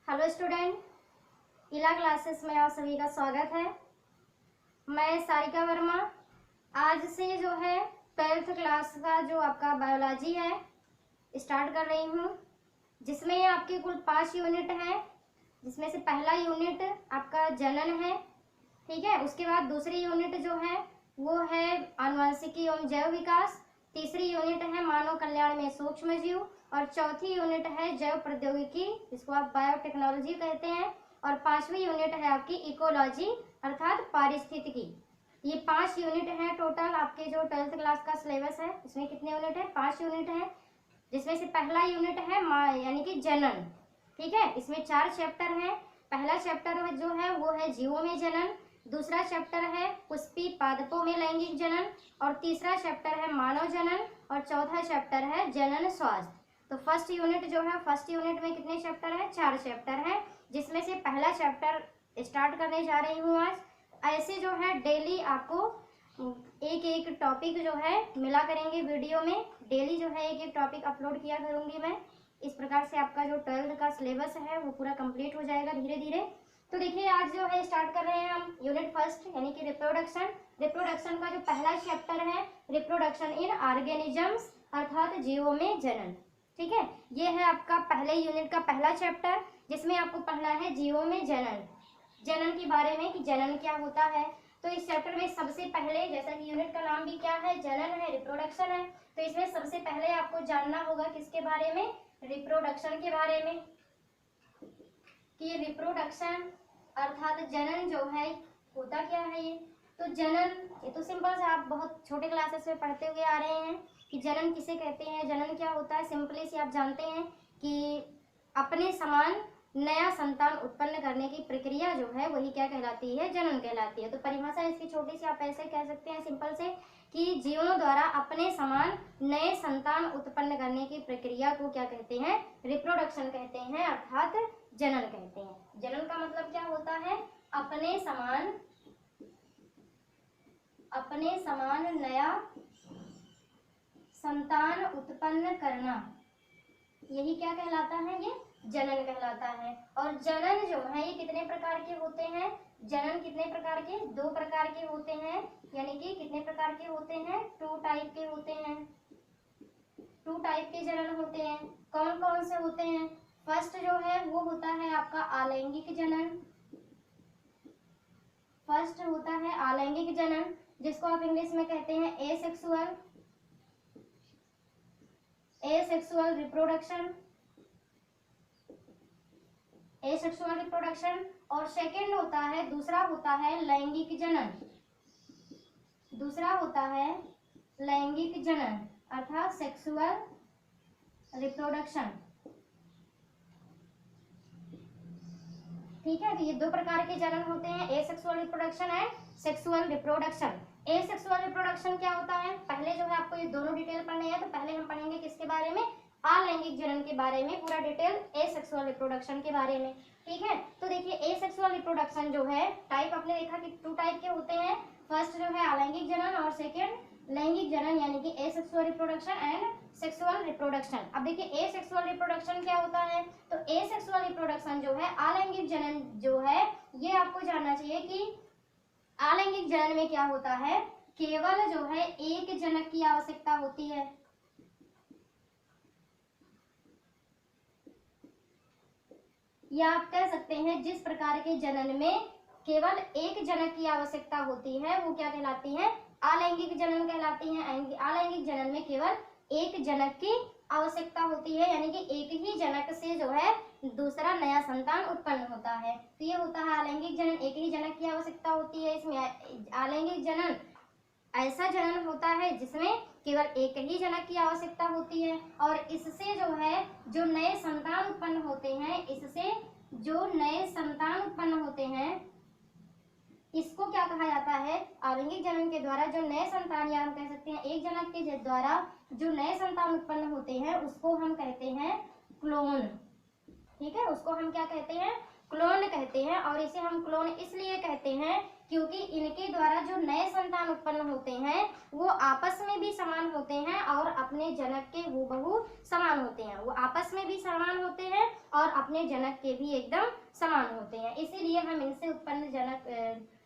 Hello student, इला classes में आप सभी का स्वागत है। मैं सारिका वर्मा आज से जो है 12th क्लास का जो आपका बायोलॉजी है स्टार्ट कर रही हूँ, जिसमें आपके कुल 5 यूनिट हैं, जिसमें से पहला यूनिट आपका जनन है। ठीक है, उसके बाद दूसरी यूनिट जो है वो है आनुवंशिकी एवं जैव विकास, तीसरी यूनिट है मानव कल्याण में सूक्ष्म जीव और चौथी यूनिट है जैव प्रौद्योगिकी, जिसको आप बायोटेक्नोलॉजी कहते हैं, और पांचवी यूनिट है आपकी इकोलॉजी अर्थात पारिस्थितिकी। ये 5 यूनिट हैं टोटल आपके जो 12th क्लास का सिलेबस है। इसमें कितने यूनिट है? 5 यूनिट है, जिसमें से पहला यूनिट है यानी कि जनन। ठीक है, इसमें 4 चैप्टर हैं। पहला चैप्टर जो है वो है जीवों में जनन, दूसरा चैप्टर है पुष्पी पादपों में लैंगिक जनन, और तीसरा चैप्टर है मानव जनन, और चौथा चैप्टर है जनन स्वास्थ्य। तो फर्स्ट यूनिट जो है, फर्स्ट यूनिट में कितने चैप्टर हैं? 4 चैप्टर हैं, जिसमें से पहला चैप्टर स्टार्ट करने जा रही हूँ आज। ऐसे जो है डेली आपको एक एक टॉपिक जो है मिला करेंगे वीडियो में। डेली जो है एक एक टॉपिक अपलोड किया करूँगी मैं। इस प्रकार से आपका जो 12th का सिलेबस है वो पूरा कंप्लीट हो जाएगा धीरे धीरे। तो देखिए, आज जो है स्टार्ट कर रहे हैं हम यूनिट फर्स्ट यानी कि रिप्रोडक्शन। रिप्रोडक्शन का जो पहला चैप्टर है रिप्रोडक्शन इन ऑर्गेनिजम्स अर्थात जीवों में जनन। ठीक है, ये है आपका पहले यूनिट का पहला चैप्टर, जिसमें आपको पढ़ना है जीवों में जनन, जनन के बारे में कि जनन क्या होता है। तो इस चैप्टर में सबसे पहले, जैसा कि यूनिट का नाम भी क्या है, जनन है, रिप्रोडक्शन है, तो इसमें सबसे पहले आपको जानना होगा किसके बारे में? रिप्रोडक्शन के बारे में, कि रिप्रोडक्शन अर्थात जनन जो है होता क्या है। ये तो जनन, ये तो सिंपल से आप बहुत छोटे क्लासेस में पढ़ते हुए आ रहे हैं कि जनन किसे कहते हैं, जनन क्या होता है। सिंपली से आप जानते हैं कि अपने समान नया संतान उत्पन्न करने की प्रक्रिया जो है वही क्या कहलाती है? जनन कहलाती है। तो परिभाषा इसकी छोटी सी आप ऐसे कह सकते हैं सिंपल से कि जीवों द्वारा अपने समान नए संतान उत्पन्न करने की प्रक्रिया को क्या कहते हैं? रिप्रोडक्शन कहते हैं अर्थात जनन कहते हैं। जनन का मतलब क्या होता है? अपने समान नया संतान उत्पन्न करना, यही क्या कहलाता है? ये जनन कहलाता है। और जनन जो है ये कितने प्रकार के होते हैं? जनन कितने प्रकार के? 2 प्रकार के होते हैं, यानी कि कितने प्रकार के होते हैं? 2 टाइप के होते हैं। 2 टाइप के जनन होते हैं। कौन कौन से होते हैं? फर्स्ट जो है वो होता है आपका अलैंगिक जनन। फर्स्ट होता है अलैंगिक जनन, जिसको आप इंग्लिश में कहते हैं एसेक्सुअल रिप्रोडक्शन। Asexual reproduction. और सेकंड होता है, दूसरा होता है लैंगिक जनन। दूसरा होता है लैंगिक जनन अर्थात सेक्सुअल रिप्रोडक्शन। ठीक है, तो ये 2 प्रकार के जनन होते हैं, asexual reproduction and sexual reproduction. Asexual reproduction क्या होता है? पहले जो है आपको ये दोनों डिटेल पढ़ने हैं, तो पहले हम पढ़ेंगे किसके बारे में? अलैंगिक जनन के बारे में, पूरा डिटेल एसेक्सुअल रिप्रोडक्शन के बारे में। ठीक है, तो देखिए एसेक्सुअल रिप्रोडक्शन जो है टाइप आपने देखा कि 2 टाइप के होते हैं। फर्स्ट जो है अलैंगिक जनन और सेकेंड लैंगिक जनन, यानी कि asexual reproduction and sexual reproduction. अब देखिए एसेक्सुअल रिप्रोडक्शन क्या होता है? तो एसेक्सुअल रिप्रोडक्शन जो है, अलैंगिक जनन जो है, ये आपको जानना चाहिए कि अलैंगिक जनन में क्या होता है? केवल जो है एक जनक की आवश्यकता होती है। या आप कह सकते हैं जिस प्रकार के जनन में केवल एक जनक की आवश्यकता होती है वो क्या कहलाती है? अलैंगिक जनन कहलाती है। अलैंगिक जनन में केवल एक जनक की आवश्यकता होती है, यानी कि एक ही जनक से जो है दूसरा नया संतान उत्पन्न होता है। तो ये होता है अलैंगिक जनन, एक ही जनक की आवश्यकता होती है। इसमें अलैंगिक जनन ऐसा जनन होता है जिसमें केवल एक ही जनक की आवश्यकता होती है, और इससे जो है जो नए संतान उत्पन्न होते हैं, इससे जो नए संतान उत्पन्न होते हैं इसको क्या कहा जाता है? अलैंगिक जनन के द्वारा जो नए संतान, या हम कह सकते हैं एक जनक के द्वारा जो नए संतान उत्पन्न होते हैं उसको हम कहते हैं क्लोन। ठीक है, उसको हम क्या कहते हैं? क्लोन कहते हैं। और इसे हम क्लोन इसलिए कहते हैं क्योंकि इनके द्वारा जो नए संतान उत्पन्न होते हैं वो आपस में भी समान होते हैं और अपने जनक के हूबहू समान होते हैं। वो आपस में भी समान होते हैं और अपने जनक के भी एकदम समान होते हैं। इसीलिए हम इनसे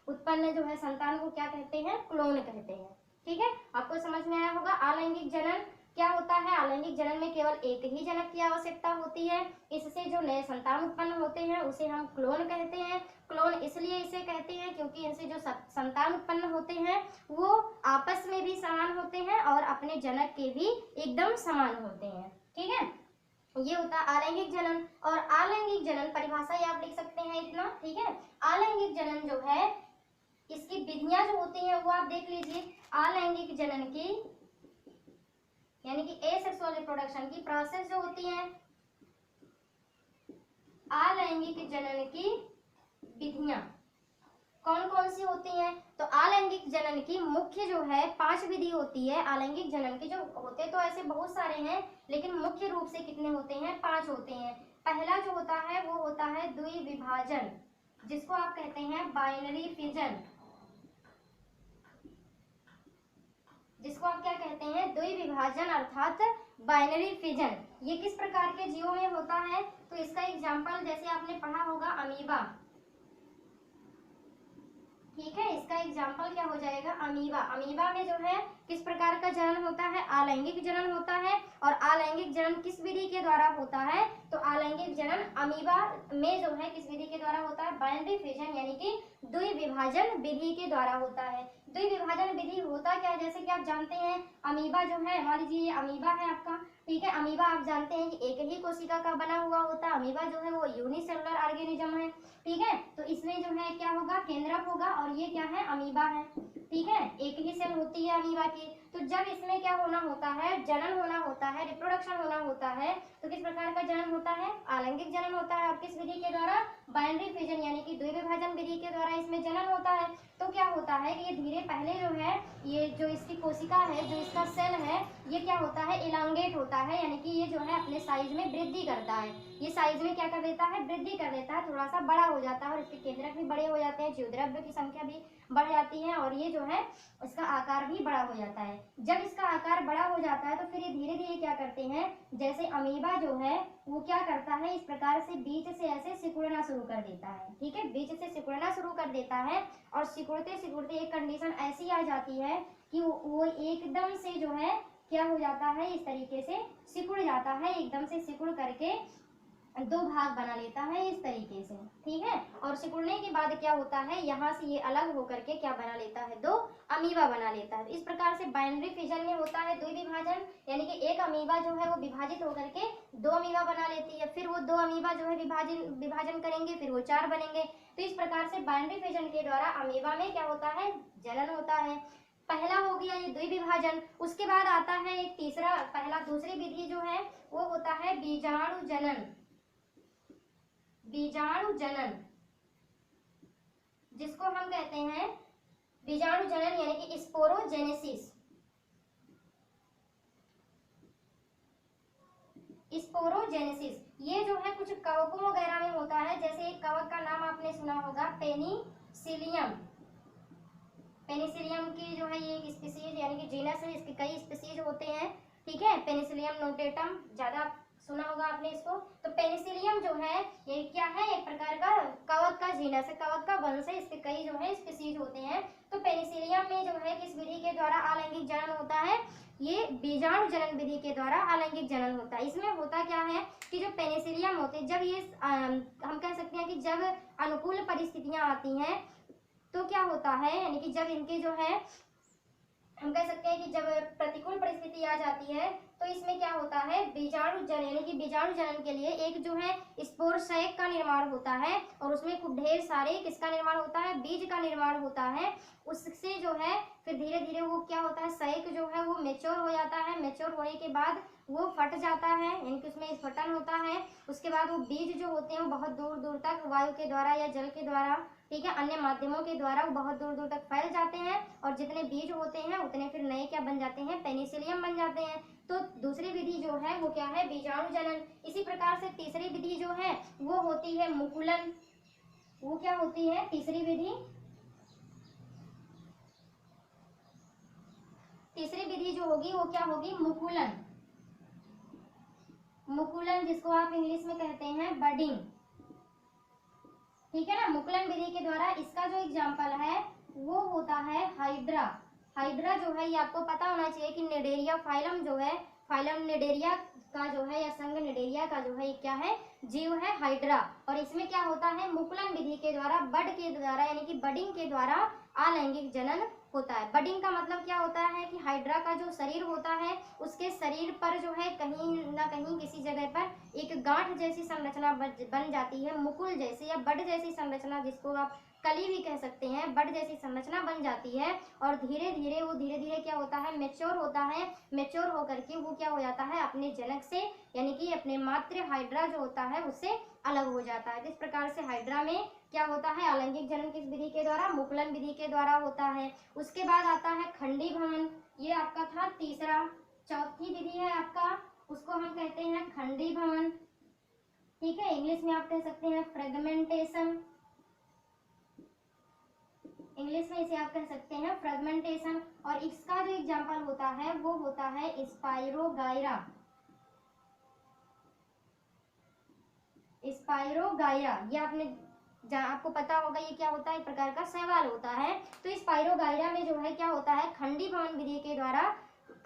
उत्पन्न जो है संतान को क्या कहते हैं, क्लोन कहते हैं। ठीक है, आपको समझ में आया होगा। अलैंगिक जनन क्या होता है? अलैंगिक जनन में केवल एक ही जनक की आवश्यकता होती है। इससे जो नए संतान उत्पन्न होते हैं उसे हम क्लोन कहते हैं। क्लोन इसलिए इसे कहते हैं क्योंकि इनसे जो संतान उत्पन्न होते हैं वो आपस में भी समान होते हैं और अपने जनक के भी एकदम समान होते हैं। ठीक है, ये होता है अलैंगिक जनन। और अलैंगिक जनन परिभाषा ये आप लिख सकते हैं इतना। ठीक है, अलैंगिक जनन जो है इसकी विधियां जो होती हैं वो आप देख लीजिए। अलैंगिक जनन की यानी कि एसेक्सुअल रिप्रोडक्शन की प्रोसेस जो होती है, अलैंगिक जनन की विधियां कौन कौन सी होती हैं? तो अलैंगिक जनन की मुख्य जो है 5 विधि होती है। अलैंगिक जनन के जो होते तो ऐसे बहुत सारे हैं, लेकिन मुख्य रूप से कितने होते हैं? 5 होते हैं। पहला जो होता है वो होता है द्विविभाजन, जिसको आप कहते हैं बाइनरी फिजन। जिसको आप क्या कहते हैं? द्विविभाजन अर्थात बाइनरी फिजन। ये किस प्रकार के जीवों में होता है? तो इसका एग्जाम्पल जैसे आपने पढ़ा होगा अमीबा। ठीक है, इसका एग्जाम्पल क्या हो जाएगा? अमीबा। अमीबा में जो है किस प्रकार का जनन होता है? अलैंगिक जनन होता है। और अलैंगिक जनन किस विधि के द्वारा होता है? तो अलैंगिक जनन अमीबा में जो है किस विधि के द्वारा होता है? बाइनरी फिजन यानी कि द्विविभाजन विधि के द्वारा होता है। द्विविभाजन विधि होता क्या है? जैसे कि आप जानते हैं अमीबा जो है, मान लीजिए ये अमीबा है आपका। ठीक है, अमीबा आप जानते हैं कि एक ही कोशिका का बना हुआ होता है। अमीबा जो है वो यूनिसेलुलर ऑर्गेनिज्म है। ठीक है, तो इसमें जो है क्या होगा? केंद्रक होगा। और ये क्या है? अमीबा है। ठीक है, एक ही सेल होती है अमीबा की। तो जब इसमें क्या होना होता है? जनन होना होता है, रिप्रोडक्शन होना होता है। तो किस प्रकार का जनन होता है? अलैंगिक जनन होता है। और किस विधि के द्वारा? बाइनरी फिजन यानी कि द्विविभाजन विधि के द्वारा इसमें जनन होता है। तो क्या होता है कि ये धीरे पहले जो है ये जो इसकी कोशिका है, जो इसका सेल है, ये क्या होता है? इलांगेट होता है, यानी कि ये जो है अपने साइज में वृद्धि करता है। ये साइज में क्या कर देता है? वृद्धि कर देता है, थोड़ा सा बड़ा हो जाता है और इसके केंद्रक भी बड़े हो जाते हैं, जीवद्रव्य की संख्या भी बढ़ जाती है और ये जो है इसका आकार भी बड़ा हो जाता है। जब इसका आकार बड़ा हो जाता है तो फिर ये धीरे धीरे क्या करते हैं? जैसे अमीबा जो है वो क्या करता है? इस प्रकार से बीच से ऐसे सिकुड़ना शुरू कर देता है। ठीक है, बीच से सिकुड़ना शुरू कर देता है और सिकुड़ते सिकुड़ते एक कंडीशन ऐसी आ जाती है कि वो एकदम से जो है क्या हो जाता है? इस तरीके से सिकुड़ जाता है, एकदम से सिकुड़ करके 2 भाग बना लेता है इस तरीके से। ठीक है, और सिकुड़ने के बाद क्या होता है? यहाँ से ये अलग होकर के क्या बना लेता है? 2 अमीबा बना लेता है। इस प्रकार से बाइनरी फिजन में होता है द्विविभाजन, यानी कि एक अमीबा जो है वो विभाजित होकर के 2 अमीबा बना लेती है। फिर वो 2 अमीबा जो है विभाजन करेंगे, फिर वो 4 बनेंगे। तो इस प्रकार से बाइनरी फिजन के द्वारा अमीबा में क्या होता है? जनन होता है। पहला हो गया ये द्विविभाजन। उसके बाद आता है एक दूसरी विधि जो है वो होता है बीजाणु जनन। बीजाणु जनन, जिसको हम कहते हैं बीजाणु जनन यानी कि स्पोरोजेनेसिस। स्पोरोजेनेसिस ये जो है कुछ कवकों वगैरह में होता है। जैसे एक कवक का नाम आपने सुना होगा पेनिसिलियम। पेनिसिलियम की जो है ये एक स्पीसीज यानी कि जीनस है, इसके कई स्पीसीज होते हैं। ठीक है, पेनिसिलियम नोटेटम ज्यादा सुना होगा आपने इसको। तो पेनिसिलियम जो है ये क्या है? एक प्रकार का कवक का जीनस है, कवक का वंश है, इसके कई जो है स्पीसीज होते हैं। तो पेनिसिलियम में जो है किस विधि के द्वारा अलैंगिक जनन होता है? ये बीजाणु जनन विधि के द्वारा अलैंगिक जनन होता है। इसमें होता क्या है कि जो पेनिसिलियम होते हैं, जब ये हम कह सकते हैं कि जब अनुकूल परिस्थितियां आती हैं तो क्या होता है, यानी कि जब इनके जो है हम कह सकते हैं कि जब प्रतिकूल परिस्थिति आ जाती है तो इसमें क्या होता है? बीजाणु जनन यानी कि बीजाणु जनन के लिए एक जो है स्पोर सैक का निर्माण होता है और उसमें खूब ढेर सारे किसका निर्माण होता है? बीज का निर्माण होता है। उससे जो है फिर धीरे धीरे वो क्या होता है? सैक जो है वो मेच्योर हो जाता है। मेच्योर होने के बाद वो फट जाता है, यानी कि उसमें स्फटन होता है। उसके बाद वो बीज जो होते हैं वो बहुत दूर दूर तक वायु के द्वारा या जल के द्वारा, ठीक है, अन्य माध्यमों के द्वारा वो बहुत दूर दूर तक फैल जाते हैं और जितने बीज होते हैं उतने फिर नए क्या बन जाते हैं? पेनिसिलियम बन जाते हैं। तो दूसरी विधि जो है वो क्या है? बीजाणु जनन। इसी प्रकार से तीसरी विधि जो है वो होती है मुकुलन। वो क्या होती है तीसरी विधि? तीसरी विधि जो होगी वो क्या होगी? मुकुलन। मुकुलन जिसको आप इंग्लिश में कहते हैं बडिंग, ठीक है ना। मुकुलन विधि के द्वारा इसका जो एग्जाम्पल है वो होता है हाइड्रा। हाइड्रा जो है ये आपको पता होना चाहिए कि निडेरिया फाइलम जो है, फाइलम निडेरिया का जो है या संघ निडेरिया का जो है ये क्या है? जीव है हाइड्रा। और इसमें क्या होता है? मुकुलन विधि के द्वारा, बड के द्वारा यानी कि बडिंग के द्वारा अलैंगिक जनन होता है। बडिंग का मतलब क्या होता है कि हाइड्रा का जो शरीर होता है उसके शरीर पर जो है कहीं ना कहीं किसी जगह पर एक गांठ जैसी संरचना बन जाती है, मुकुल जैसी या बड जैसी संरचना, जिसको आप कली भी कह सकते हैं, बड जैसी संरचना बन जाती है। और धीरे धीरे क्या होता है? मैच्योर होता है। मैच्योर होकर के वो क्या हो जाता है? अपने जनक से यानी कि अपने मातृ हाइड्रा जो होता है उससे अलग हो जाता है। इस प्रकार से हाइड्रा में क्या होता है? अलैंगिक जनन किस विधि के द्वारा? मुकुलन विधि के द्वारा होता है। उसके बाद आता है खंडी भवन, ये आपका था तीसरा। चौथी विधि है आपका, उसको हम कहते हैं खंडी भवन, ठीक है। इंग्लिश में आप कह सकते हैं फ्रेगमेंटेशन, इंग्लिश में इसे आप कह सकते हैं फ्रेगमेंटेशन। और इसका जो एग्जाम्पल होता है वो होता है स्पाइरोगाइरा। स्पाइरोगाइरा ये आपको पता होगा ये क्या होता है? एक प्रकार का शैवाल होता है। तो स्पाइरोगाइरा में जो है क्या होता है? खंडी भवन विधि के द्वारा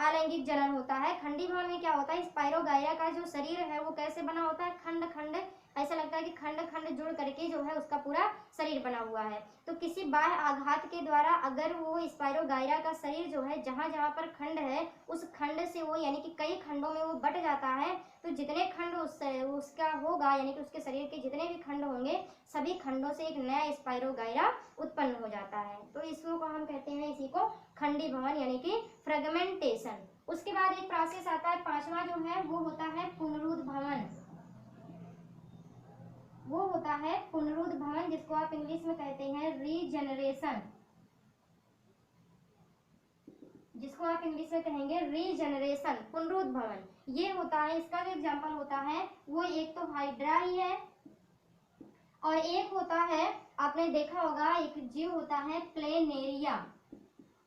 अलैंगिक जनन होता है। खंडी भवन में क्या होता है? स्पाइरोगाइरा का जो शरीर है वो कैसे बना होता है? खंड खंड, ऐसा लगता है कि खंड खंड जुड़ करके जो है उसका पूरा शरीर बना हुआ है। तो किसी बाह्य आघात के द्वारा अगर वो स्पाइरोगाइरा का शरीर जो है जहां जहां पर खंड है उस खंड से वो यानी कि कई खंडों में वो बट जाता है, तो जितने खंड उसका होगा यानी कि उसके शरीर के जितने भी खंड होंगे सभी खंडों से एक नया स्पाइरोगाइरा उत्पन्न हो जाता है। तो इसको हम कहते हैं इसी को खंडी भवन यानी कि फ्रेगमेंटेशन। उसके बाद एक प्रोसेस आता है पांचवा जो है वो होता है पुनरुद्भवन। वो होता है पुनरुद्भवन जिसको आप इंग्लिश में कहते हैं रीजनरेशन, जिसको आप इंग्लिश में कहेंगे रीजनरेशन, पुनरुद्भवन। ये होता है, इसका जो एग्जांपल होता है वो एक तो हाइड्रा ही है और एक होता है आपने देखा होगा एक जीव होता है प्लेनेरिया।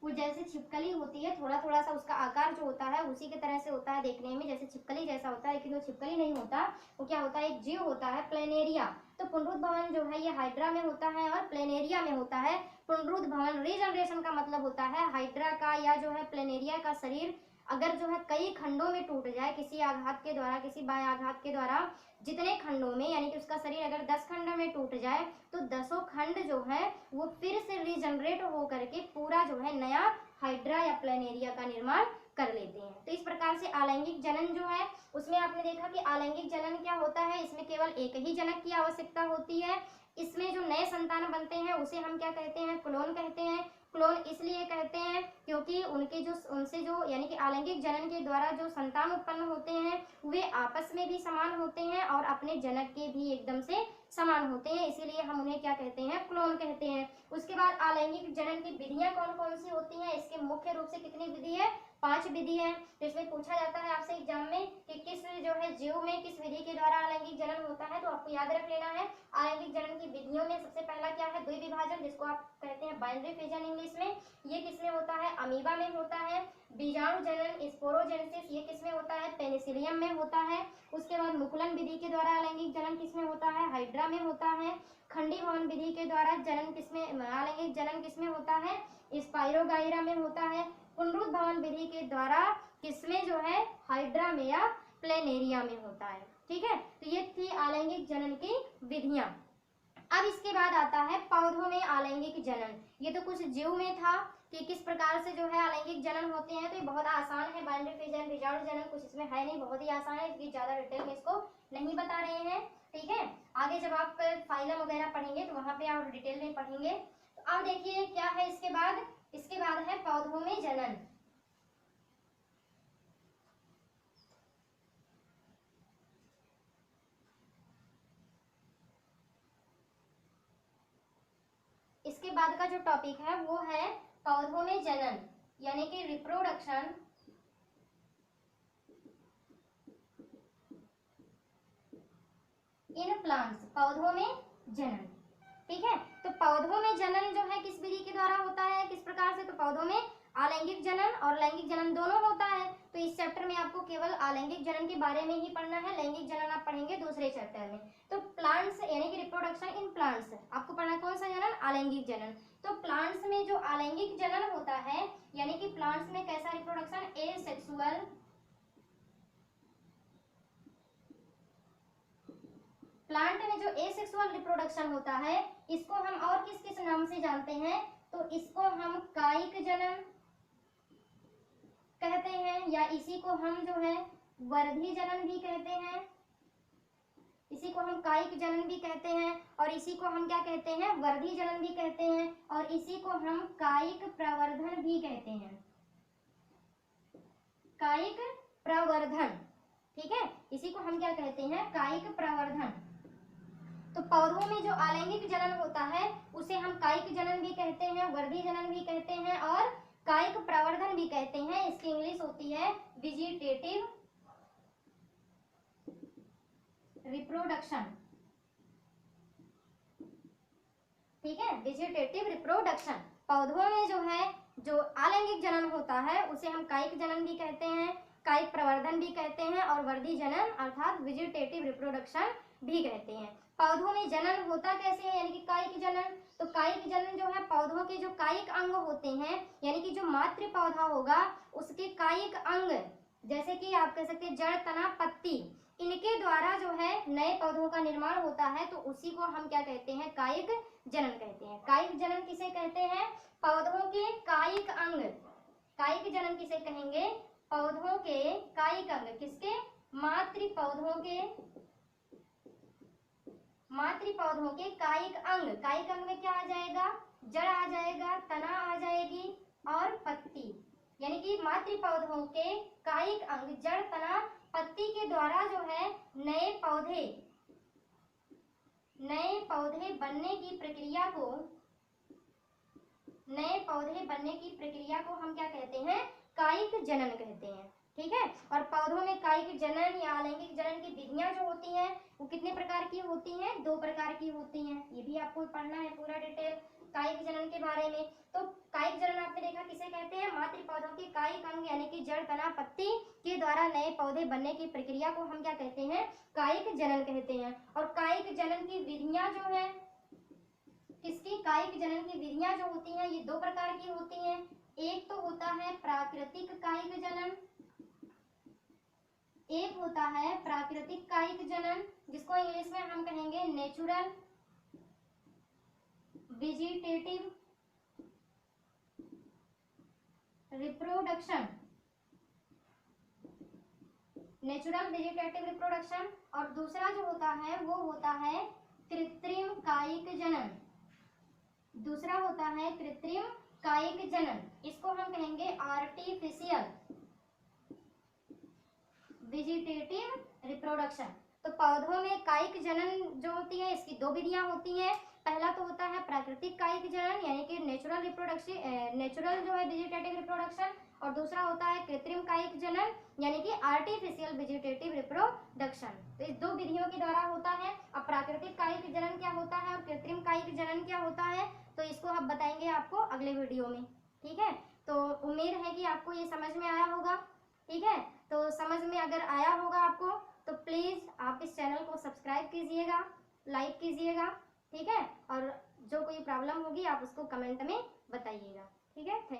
वो जैसे छिपकली होती है, थोड़ा थोड़ा सा उसका आकार जो होता है उसी के तरह से होता है देखने में, जैसे छिपकली जैसा होता है, लेकिन वो छिपकली नहीं होता, वो क्या होता है? एक जीव होता है प्लेनेरिया। तो पुनरुद्भवन जो है ये हाइड्रा में होता है और प्लेनेरिया में होता है। पुनरुद्भवन रीजनरेशन का मतलब होता है हाइड्रा का या जो है प्लेनेरिया का शरीर अगर जो है कई खंडों में टूट जाए किसी आघात के द्वारा, किसी बाह्य आघात के द्वारा, जितने खंडों में यानी कि उसका शरीर अगर 10 खंड में टूट जाए तो 10 खंड जो है वो फिर से रीजनरेट हो करके पूरा जो है नया हाइड्रा या प्लेनेरिया का निर्माण कर लेते हैं। तो इस प्रकार से अलैंगिक जनन जो है उसमें आपने देखा कि अलैंगिक जनन क्या होता है? इसमें केवल एक ही जनक की आवश्यकता होती है। इसमें जो नए संतान बनते हैं उसे हम क्या कहते हैं? क्लोन कहते हैं। क्लोन इसलिए कहते हैं क्योंकि उनसे जो यानी कि अलैंगिक जनन के द्वारा जो संतान उत्पन्न होते हैं वे आपस में भी समान होते हैं और अपने जनक के भी एकदम से समान होते हैं, इसीलिए हम उन्हें क्या कहते हैं? क्लोन कहते हैं। उसके बाद अलैंगिक जनन की विधियां कौन कौन सी होती हैं? इसके मुख्य रूप से कितनी विधि है? 5 विधि है। तो इसमें पूछा जाता है आपसे एग्जाम में कि किस जो है जीव में किस विधि के द्वारा अलैंगिक जनन होता है, तो आपको याद रख लेना है अलैंगिक जनन की विधियों में सबसे पहला क्या है? द्विविभाजन, जिसको आप कहते हैं बाइनरी फिजन इंग्लिश में। ये किसमें होता है? अमीबा में होता है। बीजाणु जनन स्पोरोजेनेसिस ये किसमें होता है? पेनिसिलियम में होता है। उसके बाद मुकुलन विधि के द्वारा अलैंगिक जनन किसमें होता है? हाइड्रा में होता है। खंडी भवन विधि के द्वारा जनन किसमें अलैंगिक जनन किसमें होता है? स्पाइरोगाइरा में होता है। पुनरुद्भवन विधि के द्वारा किसमें जो है? हाइड्रा में या प्लेनेरिया में होता है। ठीक है, तो ये थी अलैंगिक जनन की विधियां। अब इसके बाद आता है पौधों में अलैंगिक जनन। ये तो कुछ जीव में था कि किस प्रकार से जो है अलैंगिक जनन होते हैं, तो ये बहुत आसान है। बाइनरी फिजन, बीजाणु जनन कुछ इसमें है नहीं, बहुत ही आसान है, इसकी ज्यादा डिटेल में इसको नहीं बता रहे हैं। ठीक है, आगे जब आप फाइलम वगैरह पढ़ेंगे तो वहां पे आप डिटेल में पढ़ेंगे। तो अब देखिए क्या है इसके बाद। इसके बाद है पौधों में जनन। इसके बाद का जो टॉपिक है वो है पौधों में जनन यानी कि रिप्रोडक्शन इन प्लांट्स, पौधों में जनन। ठीक है। तो पौधों में जनन जो है किस विधि के द्वारा होता है, किस प्रकार से, तो पौधों में अलैंगिक जनन और लैंगिक जनन दोनों होता है। तो इस चैप्टर में आपको केवल अलैंगिक जनन के बारे में ही पढ़ना है, लैंगिक जनन आप पढ़ेंगे दूसरे चैप्टर में। तो प्लांट्स यानी कि रिप्रोडक्शन इन प्लांट्स आपको पढ़ना कौन सा जनन, अलैंगिक जनन। तो प्लांट्स में जो अलैंगिक जनन होता है यानी कि प्लांट्स में कैसा रिप्रोडक्शन, एसेक्सुअल, प्लांट में जो एसेक्सुअल रिप्रोडक्शन होता है इसको हम और किस किस नाम से जानते हैं, तो इसको हम कायिक जनन कहते हैं, या इसी को हम जो है वर्धी जनन भी कहते हैं, इसी को हम कायिक जनन भी कहते हैं, और इसी को हम क्या कहते हैं, वर्धी जनन भी कहते हैं, और इसी को हम कायिक प्रवर्धन भी कहते हैं, कायिक प्रवर्धन। ठीक है, इसी को हम क्या कहते हैं, कायिक प्रवर्धन। तो पौधों में जो अलैंगिक जनन होता है उसे हम कायिक जनन भी कहते हैं, वर्धी जनन भी कहते हैं और कायिक प्रवर्धन भी कहते हैं। इसकी इंग्लिश होती है वेजिटेटिव रिप्रोडक्शन। ठीक है, वेजिटेटिव रिप्रोडक्शन। पौधों में जो है जो अलैंगिक जनन होता है उसे हम कायिक जनन भी कहते हैं, कायिक प्रवर्धन भी कहते हैं और वर्धी जनन अर्थात वेजिटेटिव रिप्रोडक्शन भी कहते हैं। पौधों में जनन होता कैसे है यानी कि कायिक जनन, तो कायिक जनन जो है पौधों के जो कायिक अंग होते हैं यानी कि जो मातृ पौधा होगा उसके कायिक अंग, जैसे कि आप कह सकते हैं जड़, तना, पत्ती, इनके द्वारा जो है नए पौधों का निर्माण होता है, तो उसी को हम क्या कहते हैं, कायिक जनन कहते हैं। कायिक जनन किसे कहते हैं, पौधों के कायिक अंग। कायिक जनन किसे कहेंगे, पौधों के कायिक अंग, किसके, मातृ पौधों के, मातृ पौधों के कायिक अंग। कायिक अंग में क्या आ जाएगा, जड़ आ जाएगा, तना आ जाएगी और पत्ती, यानी कि मातृ पौधों के कायिक अंग, जड़, तना, पत्ती के द्वारा जो है नए पौधे बनने की प्रक्रिया को, नए पौधे बनने की प्रक्रिया को हम क्या कहते हैं, कायिक जनन कहते हैं। ठीक है, और पौधों में कायिक जनन या अलैंगिक जनन की विधियां जो होती हैं वो कितने प्रकार की होती हैं, 2 प्रकार की होती हैं। ये भी आपको पढ़ना है पूरा डिटेल कायिक जनन के बारे में। तो कायिक जनन आपने देखा किसे कहते हैं, मातृ पौधों के कायिक अंग यानी कि जड़, तना, पत्ती के द्वारा नए पौधे बनने की प्रक्रिया को हम क्या कहते हैं, कायिक जनन कहते हैं। और कायिक जनन की विधियां जो है, किसकी, कायिक जनन की विधियां जो होती हैं ये 2 प्रकार की होती हैं। एक तो होता है प्राकृतिक कायिक जनन, एक होता है प्राकृतिक कायिक जनन, जिसको इंग्लिश में हम कहेंगे natural vegetative reproduction, natural vegetative reproduction. और दूसरा जो होता है वो होता है कृत्रिम कायिक जनन, दूसरा होता है कृत्रिम कायिक जनन, इसको हम कहेंगे आर्टिफिशियल वेजिटेटिव रिप्रोडक्शन। तो पौधों में कायिक जनन जो होती है इसकी 2 विधियां होती हैं। पहला तो होता है प्राकृतिक कायिक जनन यानी कि नेचुरल रिप्रोडक्शन, नेचुरल जो है वेजिटेटिव रिप्रोडक्शन, और दूसरा होता है कृत्रिम कायिक जनन यानी कि आर्टिफिशियल वेजिटेटिव रिप्रोडक्शन। तो इस 2 विधियों के द्वारा होता है। अब प्राकृतिक कायिक जनन क्या होता है और कृत्रिम कायिक जनन क्या होता है, तो इसको हम बताएंगे आपको अगले वीडियो में। ठीक है, तो उम्मीद है कि आपको ये समझ में आया होगा। ठीक है, तो समझ में अगर आया होगा आपको तो प्लीज़ आप इस चैनल को सब्सक्राइब कीजिएगा, लाइक कीजिएगा। ठीक है, और जो कोई प्रॉब्लम होगी आप उसको कमेंट में बताइएगा। ठीक है, थैंक